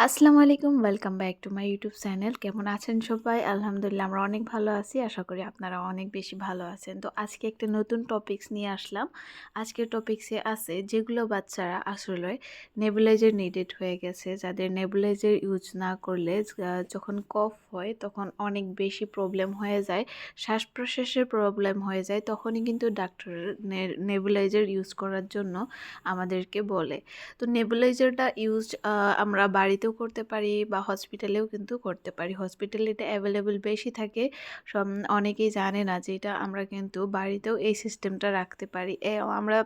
আসসালামু আলাইকুম, welcome back to my YouTube channel. কেমন আছেন সবাই? আলহামদুলিল্লাহ আমরা অনেক ভালো আছি। আশা করি আপনারা অনেক বেশি ভালো আছেন। তো আজকে একটা নতুন টপিকস নিয়ে আসলাম। আজকের টপিকসে আছে যেগুলো বাচ্চারা আসলে নেবুলাইজার নিডেড হয়ে গেছে, যাদের নেবুলাইজার ইউজ না করলে যখন কফ হয় তখন অনেক বেশি প্রবলেম হয়ে যায়, শ্বাস প্রশ্বাসের প্রবলেম হয়ে যায়, তখনই কিন্তু ডাক্তার নেবুলাইজার ইউজ করার জন্য আমাদেরকে বলে। তো নেবুলাইজারটা ইউজ আমরা বাড়িতেও করতে পারি বা হসপিটালেও কিন্তু করতে পারি। হসপিটালে এটা অ্যাভেলেবল বেশি থাকে। অনেকেই জানে না যে এটা আমরা কিন্তু বাড়িতেও এই সিস্টেমটা রাখতে পারি। আমরা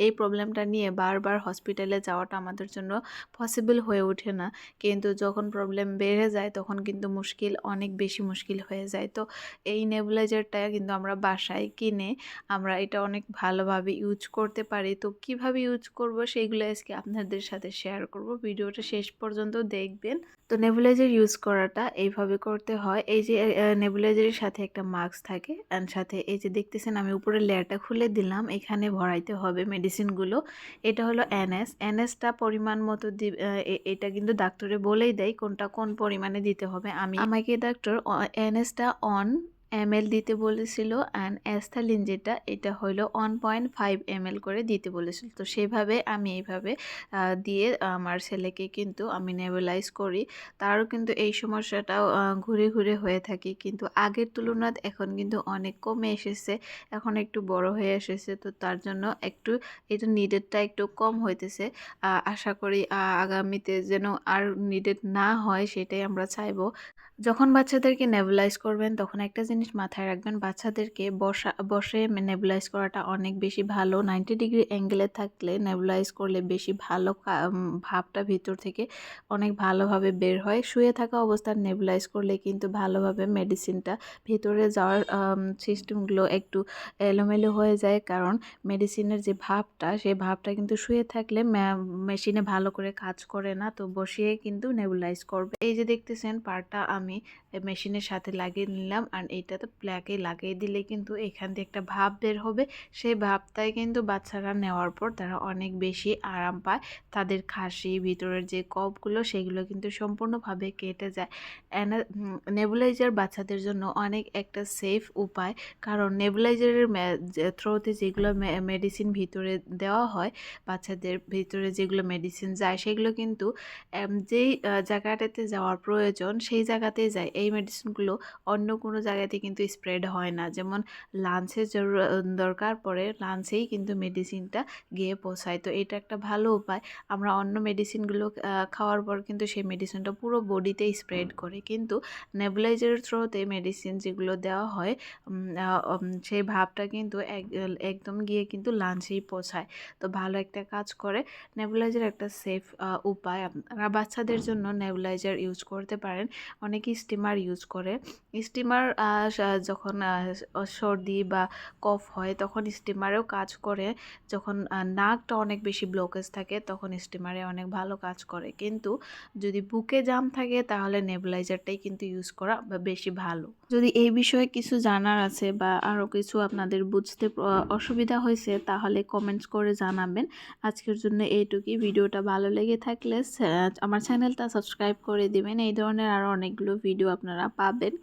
এই প্রবলেমটা নিয়ে বারবার হসপিটালে যাওয়াটা আমাদের জন্য পসিবল হয়ে ওঠে না। কিন্তু যখন প্রবলেম বেড়ে যায় তখন কিন্তু অনেক বেশি মুশকিল হয়ে যায়। তো এই নেবুলাইজারটা কিন্তু আমরা বাসায় কিনে আমরা এটা অনেক ভালোভাবে ইউজ করতে পারি। তো কিভাবে ইউজ করব সেইগুলো আজকে আপনাদের সাথে শেয়ার করব। ভিডিওটা শেষ পর্যন্ত দেখবেন। তো নেবুলাইজার ইউজ করাটা এইভাবে করতে হয়। এই যে নেবুলাইজারের সাথে একটা মাস্ক থাকে অ্যান্ড সাথে এই যে দেখতেছেন আমি উপরে লেয়ারটা খুলে দিলাম, এখানে ভরাইতে হবে মেডিসিনগুলো। এটা হলো এনএসটা পরিমাণ মতো এটা কিন্তু ডাক্তারে বলেই দেয় কোনটা কোন পরিমাণে দিতে হবে। আমাকে ডাক্তার এনএসটা 1 ml দিতে বলেছিল অ্যান্ড অ্যাস্থেলিন যেটা এটা হলো 1.5 ml করে দিতে বলেছিল। তো সেভাবে আমি এইভাবে দিয়ে আমার ছেলেকে কিন্তু আমি নেবুলাইজ করি। তারও কিন্তু এই সমস্যাটাও ঘুরে ঘুরে হয়ে থাকে, কিন্তু আগের তুলনায় এখন কিন্তু অনেক কমে এসেছে, এখন একটু বড় হয়ে এসেছে। তো তার জন্য একটু এটা নিডেডটা একটু কম হইতেছে। আশা করি আগামীতে যেন আর নিডেড না হয় সেটাই আমরা চাইবো। যখন বাচ্চাদেরকে নেবুলাইজ করবেন তখন একটা জিনিস মাথায় রাখবেন, বাচ্চাদেরকে বসে নেবুলাইজ করাটা অনেক বেশি ভালো। 90 ডিগ্রি অ্যাঙ্গেলে থাকলে নেবুলাইজ করলে বেশি ভালো ভাবটা ভিতর থেকে অনেক ভালোভাবে বের হয়। শুয়ে থাকা অবস্থায় নেবুলাইজ করলে কিন্তু ভালোভাবে মেডিসিনটা ভিতরে যাওয়ার সিস্টেমগুলো একটু এলোমেলো হয়ে যায়, কারণ মেডিসিনের যে ভাবটা সেই ভাবটা কিন্তু শুয়ে থাকলে মেশিনে ভালো করে কাজ করে না। তো বসিয়ে কিন্তু নেবুলাইজ করবে। এই যে দেখতেছেন পার্টটা আমি মেশিনের সাথে লাগিয়ে নিলাম, আর এইটা তো প্লাগে লাগিয়ে দিলে কিন্তু এখান থেকে একটা ভাপ বের হবে। সেই ভাপটাই কিন্তু বাচ্চারা নেওয়ার পর তারা অনেক বেশি আরাম পায়। তাদের খাসি ভিতরের যে কফগুলো সেগুলো কিন্তু সম্পূর্ণভাবে কেটে যায়। নেবুলাইজার বাচ্চাদের জন্য অনেক একটা সেফ উপায়, কারণ নেবুলাইজারের থ্রোতে যেগুলো মেডিসিন ভিতরে দেওয়া হয়, বাচ্চাদের ভিতরে যেগুলো মেডিসিন যায় সেগুলো কিন্তু যেই জায়গাটাতে যাওয়ার প্রয়োজন সেই জায়গাতেই যায়। এই মেডিসিনগুলো অন্য কোনো জায়গাতে কিন্তু স্প্রেড হয় না। যেমন লাঞ্চে দরকার পড়ে, লাঞ্চেই কিন্তু মেডিসিনটা গিয়ে পৌঁছায়। তো এটা একটা ভালো উপায়। আমরা অন্য মেডিসিনগুলো খাওয়ার পর কিন্তু সেই মেডিসিনটা পুরো বডিতে স্প্রেড করে, কিন্তু নেবুলাইজারের থ্রোতে মেডিসিন যেগুলো দেওয়া হয় সেই ভাবটা কিন্তু একদম গিয়ে কিন্তু লাঞ্চেই পৌঁছায়। তো ভালো একটা কাজ করে। নেবুলাইজার একটা সেফ উপায়। আপনারা বাচ্চাদের জন্য নেবুলাইজার ইউজ করতে পারেন। অনেকে স্টিমার ইউজ করে। স্টিমার যখন সর্দি বা কফ হয় তখন স্টিমারেও কাজ করে। যখন নাকটা অনেক বেশি ব্লকেজ থাকে তখন স্টিমারে অনেক ভালো কাজ করে, কিন্তু যদি বুকে জাম থাকে তাহলে নেবুলাইজারটাই কিন্তু ইউজ করা বেশি ভালো। যদি এই বিষয়ে কিছু জানার আছে বা আরও কিছু আপনাদের বুঝতে অসুবিধা হয়েছে তাহলে কমেন্টস করে জানাবেন। আজকের জন্য এইটুকুই। ভিডিওটা ভালো লেগে থাকলে আমার চ্যানেলটা সাবস্ক্রাইব করে দিবেন। এই ধরনের আরও অনেকগুলো ভিডিও আপনারা পাবেন।